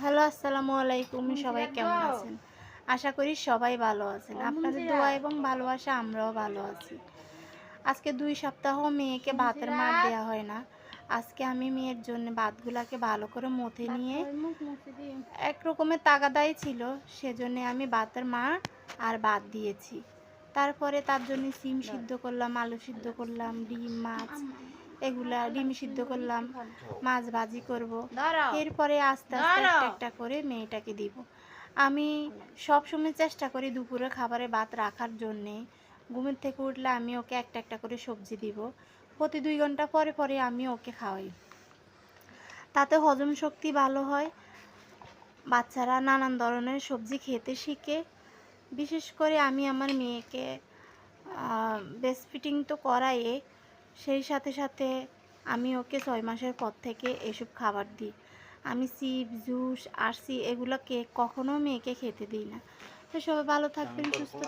Hello, আসসালামু আলাইকুম। সবাই কেমন আছেন? আশা করি সবাই ভালো আছেন। আপনাদের দোয়া এবং ভালোবাসা আমরাও ভালো আছি। আজকে ২ সপ্তাহ মেয়েকে ভাতের মাড় দেয়া হয় না। আজকে আমি মেয়ের জন্য ভাতগুলাকে ভালো করে মথে নিয়ে এক রকমের তাগাদাই ছিল, সেজন্যে আমি ভাতের মাড় আর ভাত দিয়েছি। তারপরে তার জন্য সিম সিদ্ধ করলাম, আলু সিদ্ধ করলাম, ডিম, মাছ এগুলা ডিম সিদ্ধ করলাম, মাছ ভাজি করব। এরপরে আস্তে, আস্তে একটা, একটা করে মেয়েটাকে দিব। আমি সবসময় চেষ্টা করি দুপুরে খাবারে ভাত রাখার জন্যে। ঘুমের থেকে উঠলে আমি ওকে একটা, একটা করে সবজি দিব। প্রতি ২ ঘন্টা পরে, পরে আমি ওকে খাওয়াই। তাতে হজম শক্তি ভালো হয়। বাচ্চারা নানান ধরনের সবজি খেতে শিখে। বিশেষ করে আমি আমার মেয়েকে ব্রেস্ট ফিডিং তো করাই, সেই সাথে, সাথে আমি ওকে ৬ মাসের পর থেকে এসব খাবার দিই। আমি চিপস, জুস, আরসি এগুলো কখনো মেয়েকে খেতে দিই না। তো সবাই ভালো থাকবেন, সুস্থ